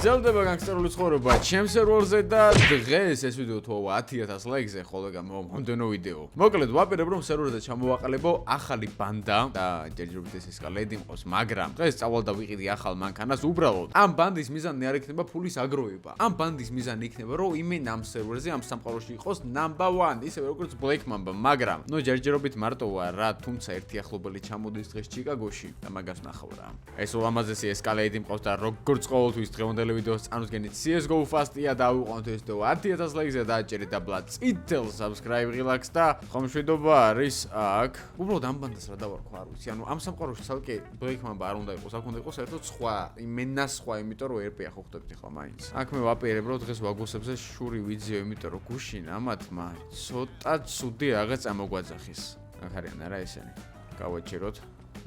გრძელდება განგსტერული ცხოვრება ჩემს სერვერზე და დღეს ეს ვიდეო თუ 10000 ლაიქზე ხოლმე მომდენო ვიდეო. მოკლედ ვაპირებ რომ სერვერზე ჩამოვაყალიბო ახალი ბანდა და ჯერჯერობით ეს ესკალედი მყავს, მაგრამ დღეს წავალ და ვიყიდი ახალ მანქანას უბრალოდ. ამ ბანდის მიზანი არ იქნება ფულის აგროვება. ამ ბანდის მიზანი იქნება რომ იმენ ამ სერვერზე ამ სამყაროში იყოს number 1, ისე როგორც Black Mamba, მაგრამ ჯერჯერობით მარტოა რა, თუმცა ერთი ახლობელი ჩამოდის დღეს ჩიკაგოში და მაგას ნახავ რა. ეს ულამაზესი ესკალედი მყავს და როგორც ყოველთვის დღევანდელი ვიდეოს წამოსგენით CS:GO Fast-ია და ავიყვანოთ ეს ვიდეო 10000 ლაიქზე და აჭერეთ აბლა წითელ subscribe ღილაკს და ხომშვიდობა არის აქ. უბრალოდ ამ ბანდას რა დავარქვა არ ვიცი. ანუ ამ სამყაროში ცალკე Black Mamba არ უნდა იყოს, აქ უნდა იყოს საერთოდ სხვა, იმენა სხვა, იმიტომ რომ RP-ა ხო ხვდებით ახლა მაინც. აქ მე ვაპირებ რომ დღეს ვაგოსებზე შური ვიძიო, იმიტომ რომ გუშინ ამათმა ცოტა ცუდი რაღაც ამოგვაძახის. აქ არიან არა ესენი. გავაჭიროთ.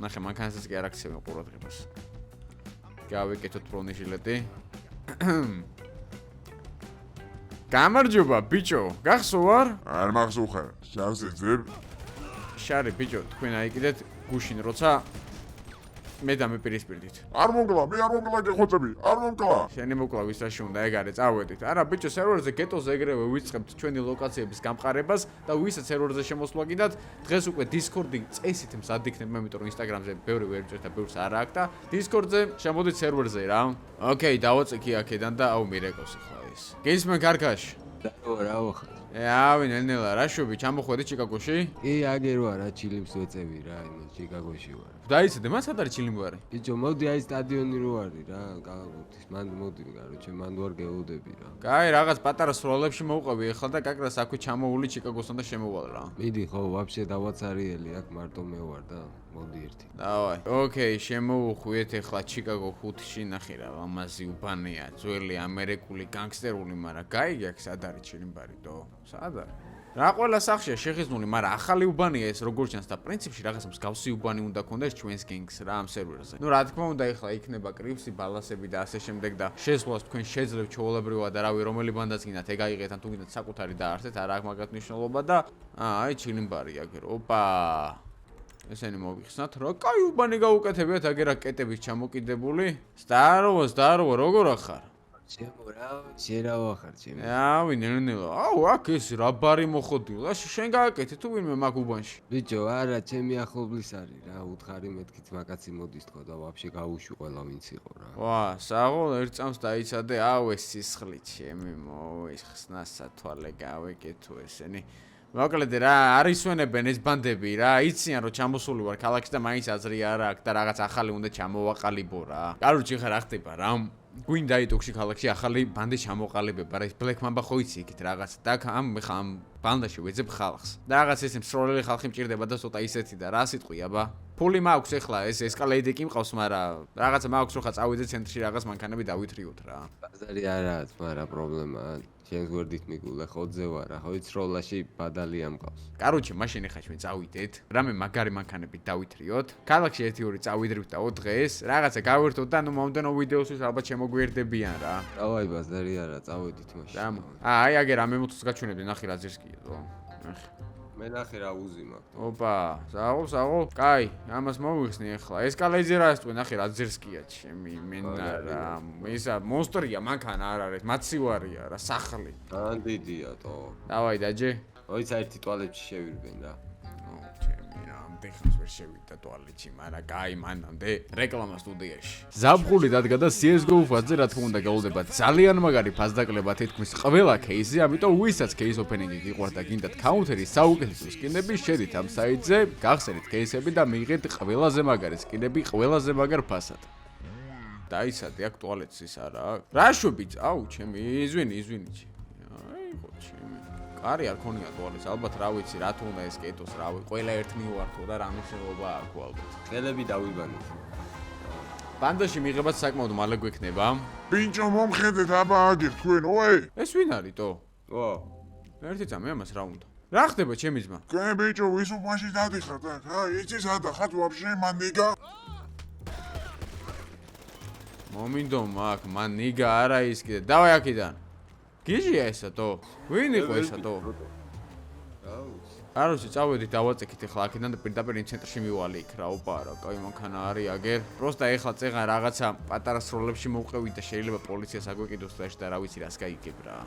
ნახე მანქანასაც კი არ აქცევენ ყურადღებას. გავიკეთოთ პრონიშილეტი. გამარჯობა ბიჭო, გახსოვ არ? არ მახსოვხარ, შავს ეძებ? შარი ბიჭო, თქვენ აიკიდეთ გუშინ როცა მე დამეპირისპირდით. არ მომკლა, მე არ მომკლა გეხოცები, არ მომკლა. შენი მოკლა ვისაში უნდა ეგ არის, წავედით. არა ბიჭო, სერვერზე გეტოზე ეგრევე ვიწყებთ ჩვენი ლოკაციების გამყარებას და ვისაც სერვერზე შემოსვლა კიდათ, დღეს უკვე Discord-ი წესით მზად იქნება, იმიტომ რომ Instagram-ზე ბევრი ვერ წერთ და ბევრს არ აქვს და Discord-ზე შემოდით სერვერზე რა. ოკეი, დავაწექი აქედან და აუ მირეკოს ახლა ეს. გისმენ კარკაშ? რაო ხარ? ავი ნელ-ნელა რა შუბი, ჩამოხვედი ჩიკაგოში? აგერო არა, ჩილიმს ვეწევი რა, იმას ჩიკაგოში ვარ. დაიცადე, მას ად არის ჩილიმბარი? ბიჭო, მოდი აი სტადიონი რო არის რა, გავაკეთე. მან მოდი, კაროჩე, მან ვარ გეუდები რა. კაი, რაღაც პატარა სროლებში მოვყვები ახლა და კაკრას აქვე ჩამოული ჩიკაგოსთან და შემოვალ რა. მიდი ხო, ვაფშე დავაცარიელი, აქ მარტო მე ვარ და მოდი ერთი. დავაი. ოკეი, შემოვუხვიეთ ახლა ჩიკაგო 5-ში, ნახე რა, ლამაზი უბანია, ძველი ამერიკული განგსტერული, მაგრამ გაიგე აქ სად არის ჩილიმბარი დო? სად არის? რა ყველა სახშია შეხიზნული, მაგრამ ახალი უბანია ეს როგორც ჩანს და პრინციპში რაღაცა მსგავსი უბანი უნდა ქონდეს ჩვენს გენგს რა ამ სერვერზე. ნუ რა თქმა უნდა ახლა იქნება კრიფსი, ბალასები და ასე შემდეგ და შესვლას თქვენ შეძლებთ ჩვეულებრივად და რავი რომელი ბანდაც გინდათ ეგ აიღეთ ან თუ გინდათ საკუთარი დაარსეთ, არა აქვს მაგათ მნიშვნელობა და აი ჩილიმბარი აგერ. ოპა. ესენი მოვიხსნათ რა კაი უბანი გაუკეთებიათ აგერა კეტების ჩამოკიდებული. სტარო, როგორ ახარ? ჩემო რა, შენ რა ვახარ ჩემო? ავი ნელ-ნელა. აუ აქ ეს რა ბარი მოხოდილა, შენ გააკეთე თუ ვინმე მაგ უბანში? ბიჭო, არა, ჩემი ახლობლის არის რა, უთხარი მეთქით მაგაცი მოდის თქო და ვაფშე გავუშვი ყველა ვინც იყო რა. ვა, საღოლ ერთ წამს დაიცადე, აუ ეს სისხლი ჩემი მოიხსნა სათვალე გავეკეთო ესენი. მოკლედ რა არის ვენებენ ეს ბანდები რა, იციან რომ ჩამოსული ვარ ქალაქში და მაინც აზრი არა აქვს და რაღაც ახალი უნდა ჩამოვაყალიბო რა. კაროჩი ხა რა ხდება რა? გვინდა იტოქში ქალაქში ახალი ბანდი ჩამოყალიბება რა, Black Mamba ხო იცი იქით რაღაც და ამ ბანდაში ვეძებ ხალხს. და რაღაც ეს მსროლელი ხალხი მჭირდება და ცოტა ისეთი და რა სიტყვი აბა? ფული მაქვს ახლა ეს ესკალეიდი კი მყავს, მაგრამ რაღაცა მაქვს რომ ხა წავიდე ცენტრში რაღაც მანქანები დავითრიოთ რა. ბაზარი არაა, მაგრამ პრობლემაა. შენ გვერდით მიგულე ხოძე ვარ, ხო იცი როლაში ბადალია მყავს. კაროჩე, მაშინ ახლა ჩვენ წავიდეთ. რამე მაგარი მანქანები დავითრიოთ. ქალაქში 1-2 წავიდრით და დღეს რაღაცა გავერთოთ და ნუ მომდენო ვიდეოსთვის ალბათ შემოგვიერდებიან რა. დავაი ბაზარი არა, წავედით მაშინ. აი აგერ ამ ემოციას გაჩვენებდი, ნახე რა ძირსკია ზო. ნახე. მე ნახე რა უზი მაქვს. ოპა, საღო. კაი, ამას მოვიხსნი ახლა. ესკალეიზე რა ისწვე, ნახე რა ძირსკია ჩემი მენა რა. ისა მონსტრია მანქანა არ არის, მაცივარია რა, სახლი. ან დიდია თო. დავაი დაჯე. ოიცა ერთი ტუალეტში შევირბენ რა. დეხანს ვერ შევიდა ტუალეტში, მაგრამ კაი მანამდე რეკლამა სტუდიაში. ზაფხული დადგა და CS:GO Fast-ზე რა თქმა უნდა გეულდება ძალიან მაგარი ფასდაკლება თითქმის ყველა кейსზე, ამიტომ ვისაც кейს ოპენინგი გიყვართ და გინდათ კაუნტერის საუკეთესო სკინები, შედით ამ საიტზე, გახსენით кейსები და მიიღეთ ყველაზე მაგარი სკინები, ყველაზე მაგარ ფასად. დაიცადე აქ ტუალეტს ის არა აქვს. რა შვებით? აუ, ჩემი, იზვინი. აი, ხო, ჩემი. არი არ ქონია ტუალეტს, ალბათ რა ვიცი, რა თუ უნდა ეს კეტოს, რა ვიცი, ყველა ერთ მივართო და რა მნიშვნელობა აქვს ალბათ. ხელები დავიბანეთ. ბანდაში მიღებაც საკმაოდ მალე გვექნება. ბიჭო, მომხედეთ აბა აგერ თქვენ, ოე. ეს ვინ არის თო? ო, ერთი წამი ამას რა უნდა? რა ხდება ჩემი ძმა? კენ ბიჭო, ვის უბანში დადიხართ აქ? იცი სადა ხარ ვაფშე მან ნიგა? მომინდო მაგ, მან ნიგა არა ის კიდე. დავაი აქედან. გიჟია ესა თო? ვინ იყო ესა თო? აროსი წავედით დავაწექით ეხლა აქედან და პირდაპირ იმ ცენტრში მივალე იქ რა ოპა რა კაი მანქანა არის აგერ პროსტა ეხლა წეღან რაღაცა პატარა სროლებში მოვყევით და შეიძლება პოლიციას აგვეკიდოს და და რა ვიცი რას გაიგებ რა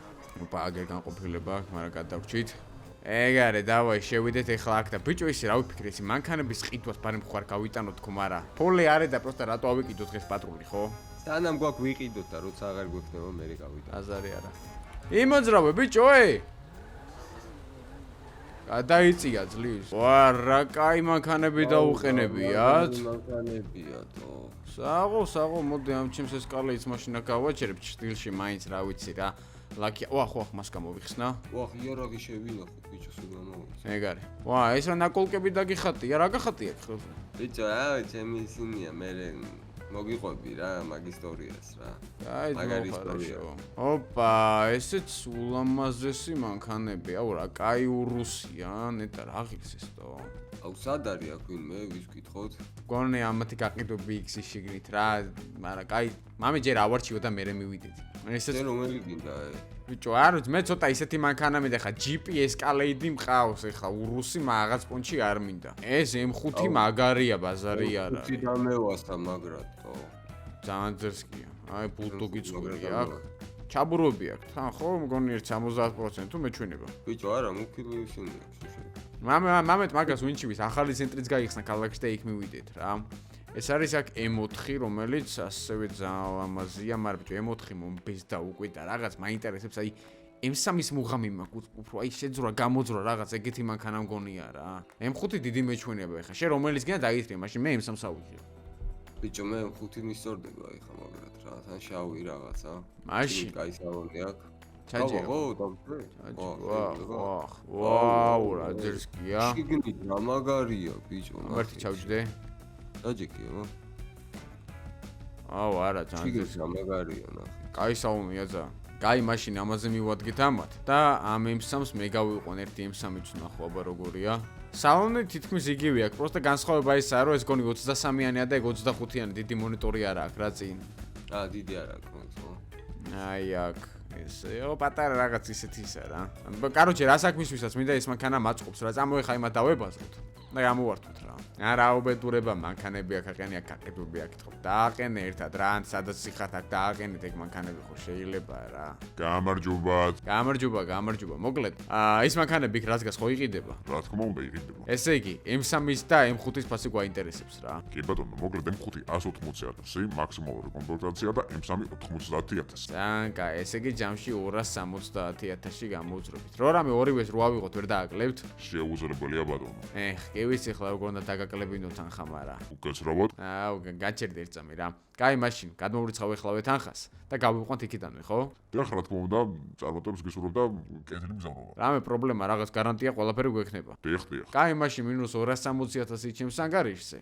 ოპა აგერ განყოფილება მაგრამ გადავრჩით ეგარე დავაი შევიდეთ ეხლა აქ და ბიჭო ისე რა ვიფიქრე ისი მანქანების ყიდვას ბარემ ხوار გავიტანოთ თქო მაგრამ ფოლე არის და პროსტა რატო ავიკიდოთ დღეს პატრული ხო სანამ გვაქვს ვიყიდოთ და როცა აღარ გვექნება მე გავიტანო აზარი არა იმოძრავე ბიჭოე გადაიწია ძლივს ვა რა კაი მანქანები დაუყენებიათ მანქანებია თო საღო მოდი ამ ჩემს ესკალეის მაშინა გავაჩერებ ჭრილში მაინც რა ვიცი რა ლაკი ვახ მას გამოვიხსნა ვახ იარაღი შევილახო ბიჭო სულ გამოვიხსნა ეგარი ვა ეს რა ნაკოლკები დაგიხატია რა გახატია ხო ბიჭო რა ჩემი ისინია მე მოგიყვები რა მაგ ისტორიას რა აი მაგარი ისტორია ოპა ესეც ულამაზესი მანქანები აუ რა კაი ურუსია ნეტა რა ღირს ეს თო აუ სად არის აქ ვინმე ვის გითხოთ გონე ამათი გაყიდვები X-ის შიგნით რა მაგრამ კაი მამე ჯერ ავარჩიო და მე მივიდეთ ესეც რომელი გინდა ბიჭო არ მე ცოტა ისეთი მანქანა მინდა ხა GPS კალეიდი მყავს ეხა ურუსი მაგაც პონჩი არ მინდა ეს M5 მაგარია ბაზარი არა ხუთი დამევასთა მაგრად თო ძალიან ძერსკია აი ბულდოგი წვერი აქ ჩაბურობი აქვს თან ხო მგონი 70% თუ მეჩვენება ბიჭო არა მუქილი ისინი მამეთ მაგას ვინჩივის ახალი ცენტრიც გაიხსნა ქალაქში და იქ მივიდეთ რა ეს არის აქ M4 რომელიც ასევე ძალიან ლამაზია მაგრამ ბიჭო M4 მომბეზდა უკვე და რაღაც მაინტერესებს აი M3-ის მუღამი მაქვს უფრო აი შეძრა გამოძრა რაღაც ეგეთი მანქანა მგონია რა M5 დიდი მეჩვენება ხა შენ რომელიც გინდა დაითრია მაშინ მე M3-ს ავიღე ბიჭო მე M5 მისწორდება ეხა მაგრად რა თან შავი რაღაცა მაშინ კაი სალონი აქვს ჩაჯე ხო დავწე ვაუ რა ძერსკია შიგნით რა მაგარია ბიჭო მარტი ჩავჯდე დაჯეკიო აუ არა ძალიან შიგნით რა მაგარია ნახე კაი საუნია ძა კაი მაშინ ამაზე მივადგეთ ამათ და ამ M3-ს მე გავიყვან ერთი M3-იც ნახო აბა როგორია სალონი თითქმის იგივე აქვს პროსტა განსხვავება ისაა რომ ეს გონი 23-იანია და ეგ 25-იანი დიდი მონიტორი არა აქვს რა წინ დიდი არა აქვს ხო აი აქ ესეო პატარა რაღაც ისეთისა რა კაროჩე რა საქმის ვისაც მინდა ეს მანქანა მაწყობს რა წამოეხა იმათ დავებაზროთ და გამოვართვით რა არა უბედურება მანქანები აქ აყენია კაკებები აქ თქო დააყენე ერთად რა ან სადაც სიხართ აქ დააყენეთ ეგ მანქანები ხო შეიძლება რა გამარჯობა მოკლედ ის მანქანები იქ რაც გას ხო იყიდება რა თქმა უნდა იყიდება ესე იგი M3-ის და M5-ის ფასი გვაინტერესებს რა კი ბატონო მოკლედ M5 180,000 მაქსიმალური კომპლექტაცია და M3 90,000 ძალიან კაი ესე იგი ჯამში 270,000-ში გამოვძრობთ რო რამე ორივეს რო ავიღოთ ვერ დააკლებთ შეუძლებელია ბატონო კი ვიცი ახლა როგორ უნდა დაგაკლებინო თანხა მაგრამ უკაცრავად აუ გაჩერდი ერთ წამი რა კაი მაშინ გადმოვრიცხავ ეხლავე თანხას და გავიყვანთ იქიდანვე ხო დიახ რა თქმა უნდა წარმატებებს გისურვებ და კეთილი მგზავრობა რამე პრობლემა რაღაც გარანტია ყველაფერი გვექნება დიახ კაი მაშინ მინუს 260,000 ჩემს ანგარიშზე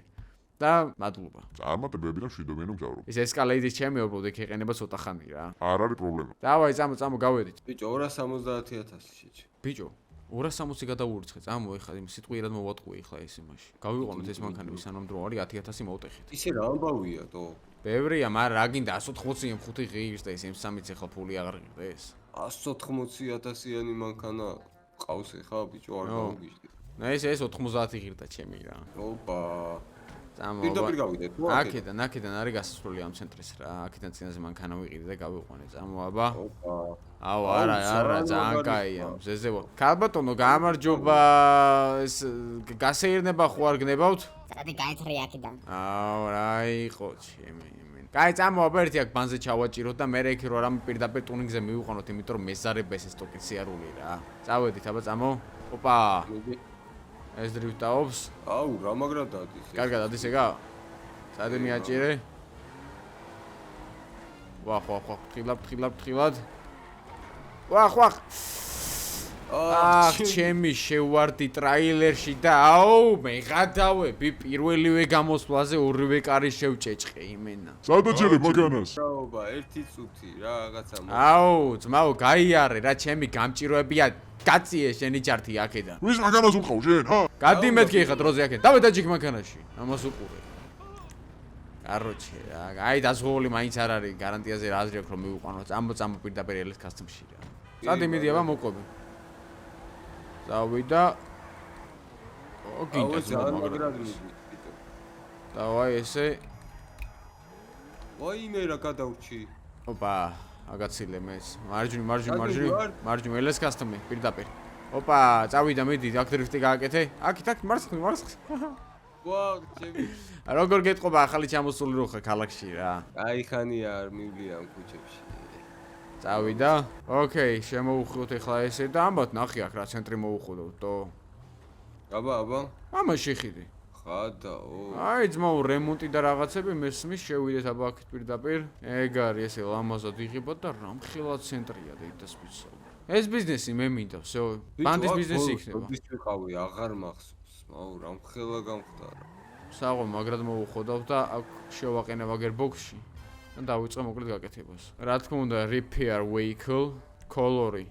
და მადლობა წარმატებებიდან მშვიდობიანი მგზავრობა ეს ესკალეიდის ჩემი უბრალოდ ეგ ეყენება ცოტა ხანი რა არ არის პრობლემა დავაი წამო გავედით ბიჭო 270,000 შეჭი ბიჭო 260 გადავურიცხე წამო ეხლა იმ სიტყვიერად მოვატყუე ეხლა ეს იმაში გავიყვანოთ ეს მანქანები სანამ დრო არის 10,000 მოვტეხეთ ისე რა ამბავია თო ბევრია მაგრამ რა გინდა 180 M5 ღირს და ეს M3-იც ეხლა ფული აღარ ღირდეს 180,000-იანი მანქანა ყავს ეხლა ბიჭო არ გავიგიჟდი ეს 90 ღირდა ჩემი რა ოპა წამო პირდაპირ გავიდეთ თუ აქედან არის გასასვლელი ამ ცენტრის რა აქედან წინაზე მანქანა ვიყიდე და გავიყვანე წამო აბა ოპა აუ არა ძალიან კაია მზეზე ვარ ქალბატონო გამარჯობა ეს გასეირნება ხო არ გნებავთ სადი გაითრია აქედან აუ რა იყო ჩემი კაი წამო აბა ერთი აქ ბანზე ჩავაჭიროთ და მე რეკი რო რამე პირდაპირ ტუნინგზე მივიყვანოთ იმიტომ რომ მეზარება ეს ტოკი სიარული რა წავედით აბა წამო ოპა ეს დრიფტაობს აუ რა მაგრად დადის კარგად დადის ეგა სადი მიაჭირე ვახ თხილად ვახ აх ჩემი შევარდი ტრაილერში და აუ მე გადავები პირველივე გამოსვლაზე ორივე კარი შევჭეჭყე იმენა სადაჭერე მაგანას რაობა ერთი წუთი რა რაღაცა აუ ძმაო გაიარე რა ჩემი გამჭიროებია გაწიე შენი ჯართი აქედან ვის მაგანას უყავ შენ ჰა გადი მეთქი ხა დროზე აქედან დავე დაჯიქ მანქანაში ამას უყურე კაროჩე აი დაზღოლი მაინც არ არის გარანტიაზე რა აზრი აქვს რომ მივიყვანო წამო პირდაპირ ელეს კასტომში რა სადი მიდი აბა მოყვები დავიდა გინდა ძალიან მაგრამ მაგრად მიდი. დავაი ესე ვაიმე რა გადავრჩი. ოპა აგაცილე მეც მარჯვნივ Margin ვარ? მარჯვნივ ელეს კასტომი პირდაპირ ოპა წავიდა მიდი აქ დრიფტი გააკეთე აქ მარცხნივ ვა, ჩემი. როგორ გეტყობა ახალი ჩამოსული რო ხარ ქალაქში რა აი ხანია არ მივლია ამ ქუჩებში. წავიდა ოკეი შემოუხვდით ახლა ესე და ამბობთ ნახე აქ რა ცენტრი მოუხვდოთ თო აბა. ამაში ხიდი ხადაო. აი ძმაო რემონტი და რაღაცები მესმის შევიდეთ აბა აქ პირდაპირ ეგ არის ესე ლამაზად იღებათ და რამხელა ცენტრია დეიტას ვიცავ ეს ბიზნესი მე მინდა всё ბანდის ბიზნესი იქნება ის ვიყავი აღარ მახსოვს. აუ რამხელა გამხდარა. საღო მაგრად მოუხოდავ და აქ შევაყენებ აგერ ბოქსში და დავიწყე მოკლედ გაკეთებას რა თქმა უნდა repair vehicle color-ი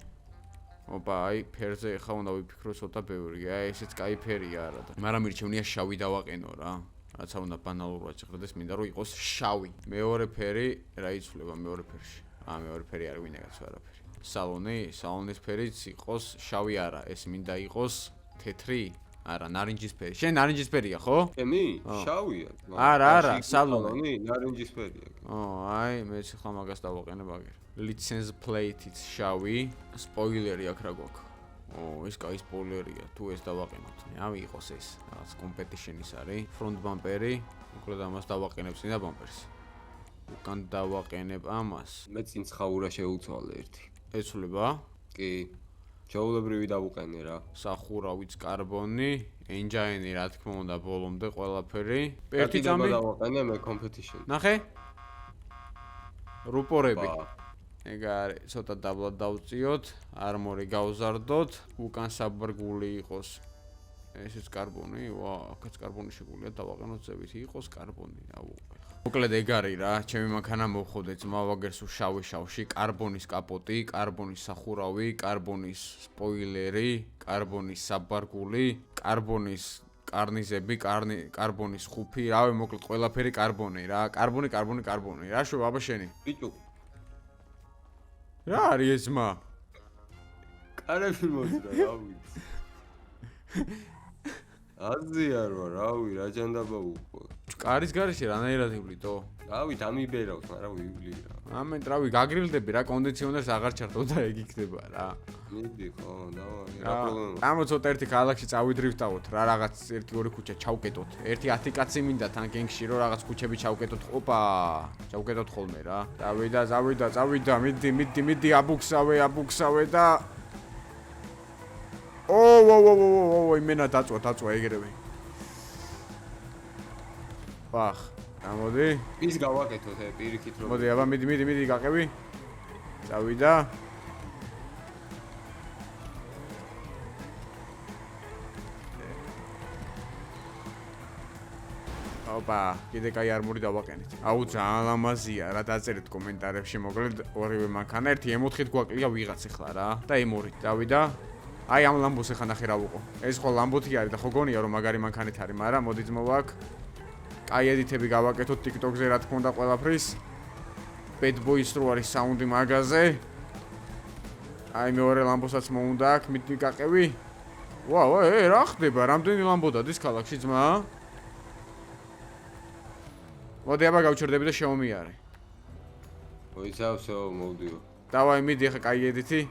ოპა აი ფერზე ხა უნდა ვიფიქრო ცოტა ბევრი აი ესეც კაი ფერია არა და მაგრამ მირჩევნია შავი დავაყენო რა რაცა უნდა ბანალურად შეხედეს მინდა რომ იყოს შავი მეორე ფერი რა იცვლება მეორე ფერში მეორე ფერი არ გვინდაც არაფერი სალონის ფერიც იყოს შავი არა ეს მინდა იყოს თეთრი არა ნარინჯისფერი შენ ნარინჯისფერია ხო ჩემი შავია. არა სალონი ნარინჯისფერია. აი მე ხა მაგას დავაყენებ აგერ license plate-იც შავი სპოილერი აქ რა გვაქვს ეს კაი სპოილერია თუ ეს დავაყენოთ ამი იყოს ეს რაღაც competition-ის არის front bumper-ი მოკლედ ამას დავაყენებ წინა bumper-ს უკან დავაყენებ ამას მე წინ ცხაურა შეუცვალე ერთი. ეცვლება კი. ჩაულებრივი დავუყენე რა. სახურავიც კარბონი engine-ი რა თქმა უნდა ბოლომდე ყველაფერი ერთი წამი დავაყენე მე competition. ნახე რუპორები ეგ არის ცოტა დაბლად დავწიოთ armor-ი გავზარდოთ უკან საბარგული იყოს ესეც კარბონი ვა აქაც კარბონი შეგვიძლია დავაყენოთ ზევითი იყოს კარბონი აუყე მოკლედ ეგ არის რა ჩემი მანქანა მოვხოდე ძმა ვაგერს შავში კარბონის კაპოტი კარბონის სახურავი კარბონის სპოილერი კარბონის საბარგული კარბონის კარნიზები კარბონის ხუფი რავი მოკლედ ყველაფერი კარბონი რა კარბონი რა შო აბა შენი ბიჭო რა არის ეს ძმა კარები მოძრა რა ვიცი აზიარო რავი რა ჯანდაბა უყო კარის გარეშე რანაირად ივლიტო რავი დამიბერავს მაგრამ ვივლი რა ამენ რავი გაგრილდები რა კონდიციონერს აღარ ჩართო და ეგ იქნება რა მიდი ხო დავაი რა პრობლემა ამო ცოტა ერთი ქალაქში წავიდრიფტავოთ რა რაღაც 1-2 ქუჩა ჩავკეტოთ ერთი 10 კაცი მინდა თან გენგში რომ რაღაც ქუჩები ჩავკეტოთ ოპა ჩავკეტოთ ხოლმე რა წავიდა მიდი აბუქსავე და ო იმენა დაწვა ეგრევე ვახ გამოდი ის გავაკეთოთ პირიქით რომ მოდი აბა მიდი გაყევი წავიდა ოპა კიდე კაი არმორი დავაყენეთ აუ ძალიან ლამაზია რა დაწერეთ კომენტარებში მოკლედ ორივე მანქანა ერთი M4-ით გვაკლია ვიღაც ახლა რა და M2-ით წავიდა აი ამ ლამბოს ახლა ნახე რა ვიყო ეს ხო ლამბოთი არის და ხო გონია რომ მაგარი მანქანით არის მაგრამ მოდი ძმოვა აქ კაი ედიტები გავაკეთოთ TikTok-ზე რა თქმა უნდა ყველაფრის Bad Boys რო არის საუნდი მაგაზე აი მეორე ლამბოსაც მოუნდა აქ მიდი გაყევი ვაუ რა ხდება რამდენი ლამბო დადის ქალაქში ძმა მოდი აბა გავჩერდები და შევმიარე მოიცავსო მოვდიო დავაი მიდი ახლა კაი ედიტი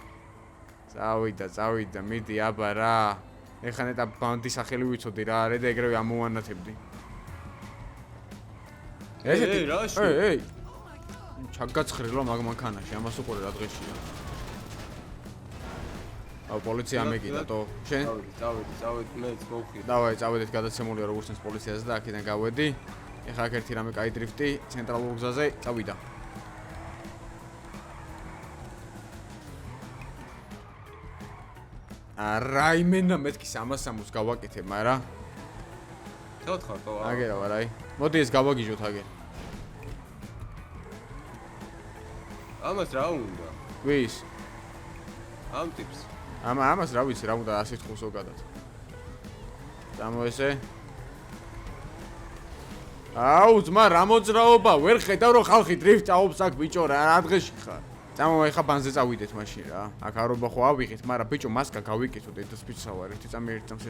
წავიდა მიდი აბა რა ეხლა ნეტა ბანდის სახელი ვიცოდი რა არის და ეგრევე ამოვანათებდი ესეთი რაში ეი ჩაგაცხრილა მაგ მანქანაში ამას უყურე რა დღეშია აუ პოლიცია მეკიდა თო შენ წავედი მეც მოვხი დავაი წავედით გადაცემულია როგორც ეს პოლიციაზე და აქედან გავედი ეხლა აქ ერთი რამე კაი დრიფტი ცენტრალურ გზაზე წავიდა რაიმენა მეთქი 360-ს გავაკეთე მაგრამ ცოთხარ ხო აგერა ვარ აი მოდი ეს გავაგიჟოთ აგერ ამას რა უნდა ვის ამ ტიპს ამას რა ვიცი რა უნდა ასეთ ხუსო გადად დამოესე აუ ძმა რა მოძრაობა ვერ ხედავ რომ ხალხი დრიფტ აობს აქ ბიჭო რა დღეში ხარ წამოვა ეხა ბანზე წავიდეთ მაშინ რა. აქ არობა ხო ავიღეთ, მაგრამ ბიჭო მასკა გავიკეთოთ, ეს ფიცავარი, წამი ერთams.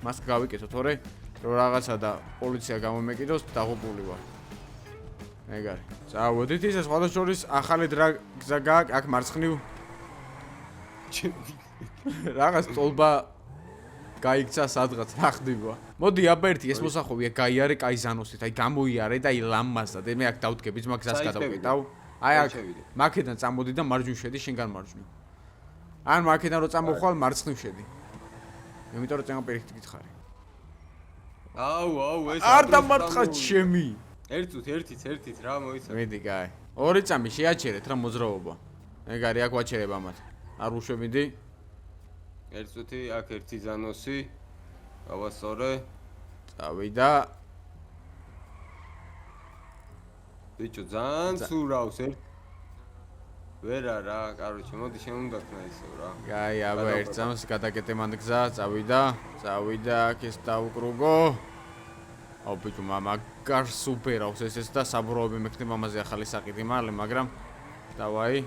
მასკა გავიკეთოთ, თორე რომ რაღაცა და პოლიცია გამომეკიდოს, დაღუპული ვარ. ეგარი. წავოდით ისე სხვადასხვა შორის ახალი გზა გააკ, აქ მარცხნივ რაღაც წოლბა გაიქცა სადღაც რა ხდება. მოდი აბა ერთი ეს მოსახოვია გაიარე კაი ზანოსით, აი გამოიარე და აი ლამაზად. მე აქ დავდგები, ძმა გზას გადავკეტავ. აი აქ მაქედან წამოდი და მარჯვნივ შედი, შენ განმარჯვნივ. ან მაქედან რო წამოხვალ, მარცხნივ შედი. იმიტომ რომ წინა პირიქით გითხარი. აუ, ეს არ დამარცხა ჩემი. ერთით რა მოიცა. მიდი, კაი. ორი წამი შეაჩერეთ რა მოძრაობა. ეგარი აქ ვაჩერებ ამათ. არ უშვებიდი? ერთუთი აქ ერთი ზანოსი. გავასწორე. წავიდა. ბიჭო ძალიან ცურავს ვერა რა, კაროჩე, მოდი შენ უნდა ქნა ისევ რა. კაი, აბა ერთ წამს გადაკეთე მანდ გზა, წავიდა, აქ ეს დაუკრუგო. აუ ბიჭო, მაგარ სუპერავს ეს და საბურავები მექნება ამაზე ახალი საკითხი მალე, მაგრამ დავაი.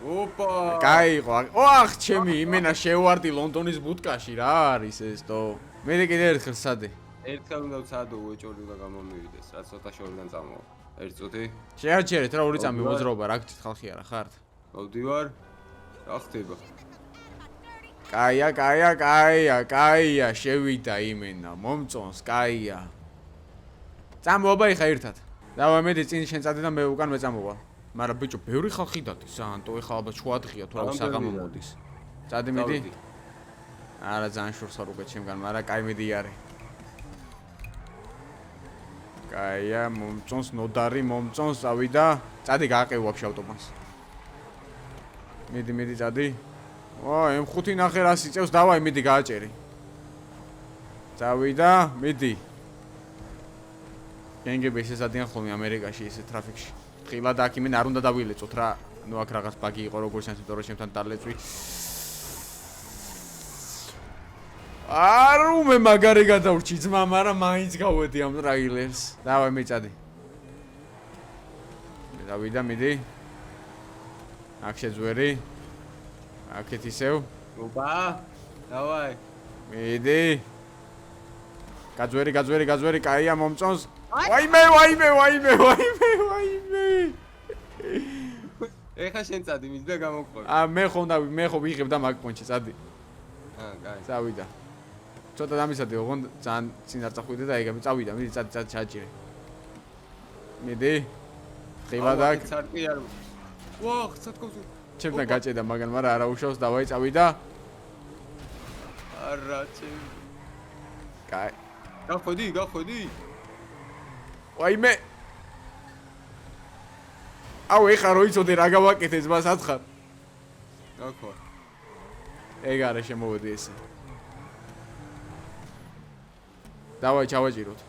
ოპა! კაი იყო. ოახ, ჩემი, იმენა შევარდი ლონდონის ბუტკაში რა არის ეს თო. მე კიდე ერთხელ სადე. ერთხელ უნდა ვცადო უეჭორი და გამომივიდეს, რაც ცოტა შორიდან წამოვა. ერთ წუთი. შეაჩერეთ რა ორი წამი მოძრაობა, რა გჭირთ ხალხი არა ხართ? მოვდივარ. რა ხდება? კაია, შევიდა იმენა, მომწონს, კაია. წამოვა ეხა ერთად. დავა მედი წინ შენ წადი და მე უკან მეწამოვალ. მაგრამ ბიჭო, ბევრი ხალხი დადის, ანტო ეხა ალბათ შუადღია თუ რა საღამო მოდის. წადი მედი. არა ძალიან შორს ვარ უკვე ჩემგან, მაგრამ კაი მედიარე. კაია, მომწონს ნოდარი, მომწონს, წავიდა. წადი გააყევ ვაფშე ავტობანს. მიდი, წადი. M5 ნახე რა სიწევს, დავაი, მიდი გააჭერი. წავიდა, მიდი. გენგები შესადიან ხოლმე ამერიკაში ესე ტრაფიკში. ხილად აქ იმენ არ უნდა დავილეწოთ რა. ნუ აქ რაღაც ბაგი იყო როგორც შენთან თორე ჩემთან დალეწვი. არუმე მაგარი გადავრჩი ძმა, მაგრამ მაინც გავედი ამ ტრაილერს. დავაი მეწადი. დავიდა, მიდი. აქ შეძვერი. აქეთ ისევ. ოპა! დავაი. მიდი. გაძვერი, კაია მომწონს. ვაიმე. ეხა შენ წადი მის და გამოგყოლ. მე ხო ვიღებ და მაგ პონჩი წადი. კაი. წავიდა. ცოტა დამისადე, ოღონდ ძალიან წინ არ წახვიდე და ეგ წავიდა, მიდი წადი ჩაჭირე. მიდი. ხილად აქ. ცარტი არ. ვახ, სათქოსო. ჩემთან გაჭედა მაგან, მაგრამ არა უშავს, დავაი წავიდა. არა, ჩემ. კაი. გახვედი. ვაიმე. აუ ეხა რო იცოდე რა გავაკეთე ძმა სათხარ. გაქვა. ეგ არა შემოვედი ესე. დავაი ჩავაჭიროთ.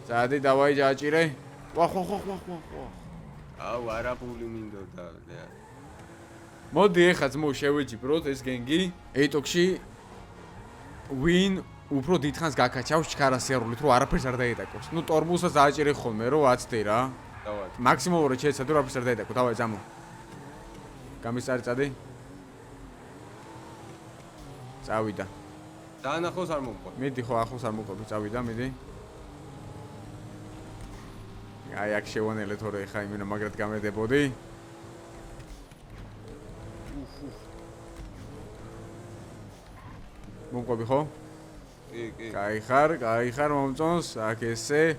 წადი, დავაი ჩააჭირე. ვახ. აუ არაბული მინდოდა. მოდი ეხა ძმო შევეჯიბროთ ეს გენგი. ეიტოქში win უფრო დიდხანს გაკაჩავს ჩქარასიარულით, რომ არაფერს არ დაეტაკოს. ნუ ტორმუსაც ააჭირე ხოლმე, რომ აცდე რა. დავაი. მაქსიმალურად შეეცადე, რომ არაფერს არ დაეტაკო. დავაი ძამო. გამისარი წადი. წავიდა. დაანახოს არ მომყვა. მიდი ხო ახლოს არ მოყვები, წავიდა, მიდი. აი აქ შევანელე თორე ხა იმენა მაგრად გამედებოდი. მომყვები ხო? კი. კაი ხარ, მომწონს, აქ ესე.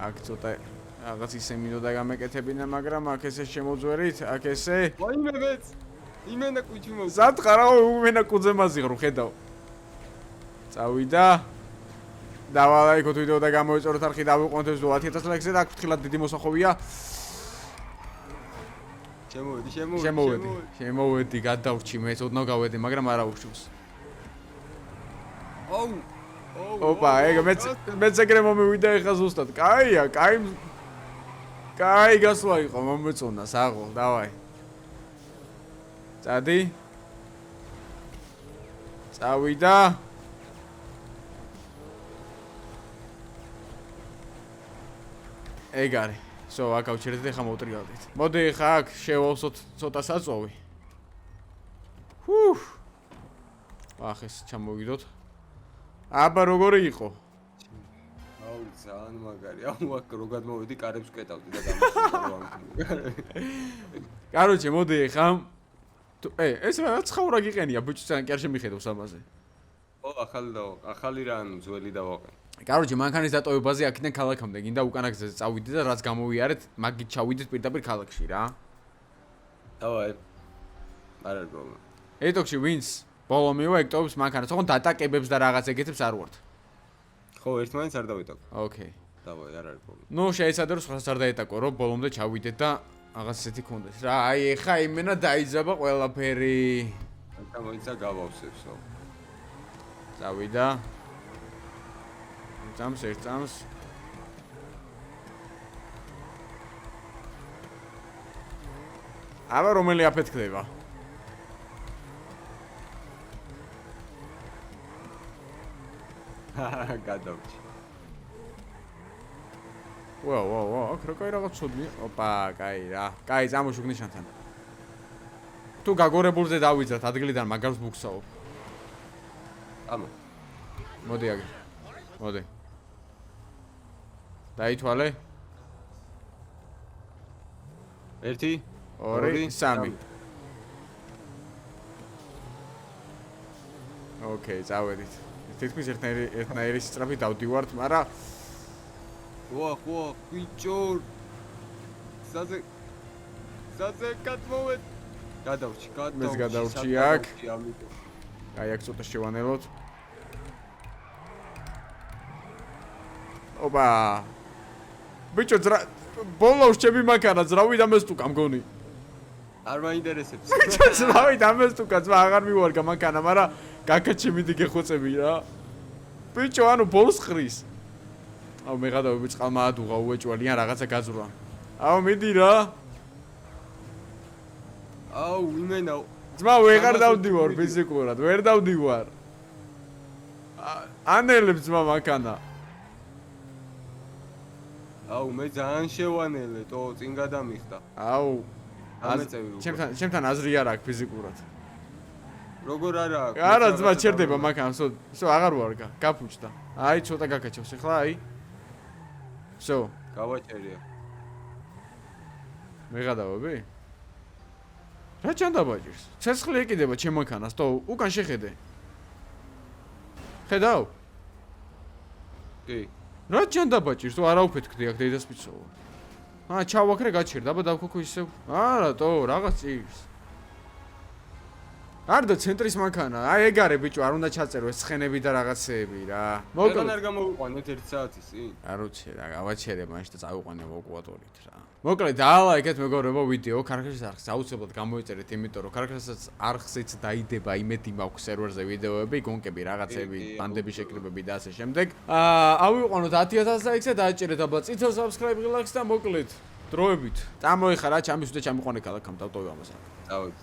აქ ცოტა რაღაც ისე მინდოდა გამეკეთებინა, მაგრამ აქ ესე შემოძვერით, აქ ესე. ვაიმე მეც. იმენა კუჩი მოვ. სათხარა უმენა კუძე მაზიღრო, ხედავ. წავიდა. დავალაიქოთ ვიდეო და გამოეწოროთ არხი დავიყვანოთ ეს 10000 ლაიქზე და აქ ფრთხილად დიდი მოსახოვია. შემოვედი, გადავრჩი, მე ოდნავ გავედი, მაგრამ არა უშავს. აუ. ოპა, ეგ მეც ეგრე მომივიდა ეხა ზუსტად. კაია, კაი გასვლა იყო, მომეწონა, საღო, დავაი. წადი. წავიდა. ეგ არის. სო, აქ ავჩერდით ახლა მოვტრიალდით. მოდი ხა აქ შევავსოთ ცოტა საწოვი. ახეს ჩამოვიდოთ. აბა როგორი იყო? აუ ძალიან მაგარი. აუ აქ რო გადმოვედი, კარებს ვკეტავდი და გამოსვლა. კაროჩე, მოდი ხა. ეს რა ცხაურა გიყენია, ბიჭო, ძალიან კი არ შემიხედავს ამაზე. ო, ახალი რა, ანუ ძველი დავაყენ. კაროჩე, მანქანის დატოვებაზე აქიდან ქალაქამდე გინდა უკანა გზაზე წავიდეთ და რაც გამოვიარეთ, მაგით ჩავიდეთ პირდაპირ ქალაქში რა. დავაი. არ არის პრობლემა. ეტოქში ვინც ბოლო მივა ექტოვებს მანქანას, თქო დატაკებებს და რაღაც ეგეთებს არ ვართ. ხო, ერთმანეთს არ დავიტაკ. ოკეი. დავაი, არ არის პრობლემა. ნუ შეეცადე რომ სხვას არ დაეტაკო, რომ ბოლომდე ჩავიდეთ და რაღაც ესეთი კონდეს რა. აი ეხა იმენა დაიძაბა ყველაფერი. და მოიცა გავავსებსო. წავიდა. წამს ერთ წამს. აბა რომელი აფეთქდება? გადავჭი. ვა, აქ რა კაი რაღაც ცოდნია. ოპა, კაი რა. კაი, წამოშუქნი შანთან. თუ გაგორებულზე დავიძრათ ადგილიდან მაგარს ბუქსაობ. ამო. მოდი აგე. მოდი. დაითვალე. 1 2 3. ოკეი, წავედით. თითქმის ერთნაირი სწრაფი დავდივართ, მაგრამ ხო, ბიჭო. საძე გადმოვედ. გადავჭი. მეც გადავჭი აქ. აი აქ ცოტა შევანელოთ. ოპა. ბიჭო, ბოლოს ჩემი მანქანა ძრავი დამესტუკა მგონი. არ მაინტერესებს. ძრავი დამესტუკა, ძმა აღარ მივარგა მანქანა, მაგრამ გაკაჩემიდი გეხოცები რა. ბიჭო, ანუ ბოლოს ხრის. აუ მე გადავები წყალმა ადუღა უეჭვალი ან რაღაცა გაძვრა. აუ მიდი რა. აუ იმენა. ძმა ვეღარ დავდივარ ფიზიკურად, ვერ დავდივარ. ანელებს ძმა მანქანა. აუ მე ძალიან შევანელე, თო წინ გადამიხდა. აუ ამეწევი უკვე. ჩემთან აზრი არ აქვს ფიზიკურად. როგორ არა აქვს? არა ძმა ჩერდება მანქანა, სო აღარ ვარგა, გაფუჭდა. აი ცოტა გაკაჩავს ახლა, აი. სო, გავაჭერია. მე გადავები? რა ჩანდაბაჭირს? ცეცხლი ეკიდება ჩემ მანქანას, თო უკან შეხედე. ხედავ? კი. რა ჩანდაბაჭირს? თო არა უფეთქდი აქ დედასპიცოა. ჩავაქრე გაჩერდა, აბა დავქოქო ისევ. არა, თო რაღაც ჭირს. არ და ცენტრის მანქანა. აი ეგ არის ბიჭო, არ უნდა ჩაწერო ეს ცხენები და რაღაცეები რა. მოკლედ არ გამოვიყვანოთ 1 საათის წინ. არ ვიცი რა, გავაჩერე მაშინ და წავიყვანე მოკუატორით რა. მოკლედ დალაიქეთ მეგობრებო ვიდეო, ქარქაშის არხს აუცილებლად გამოიწერეთ, იმიტომ რომ ქარქაშის არხზეც დაიდება იმედი მაქვს სერვერზე ვიდეოები, გონკები, რაღაცები, ბანდები, შეკრებები და ასე შემდეგ. ავიყვანოთ 10000 ლაიქს და დააჭერეთ აბა წითელ subscribe ღილაკს და მოკლედ დროებით. წამოიხარა, ჩამისვიდე, ჩამიყვანე ქალაქამ დავტოვე ამას. წავედი.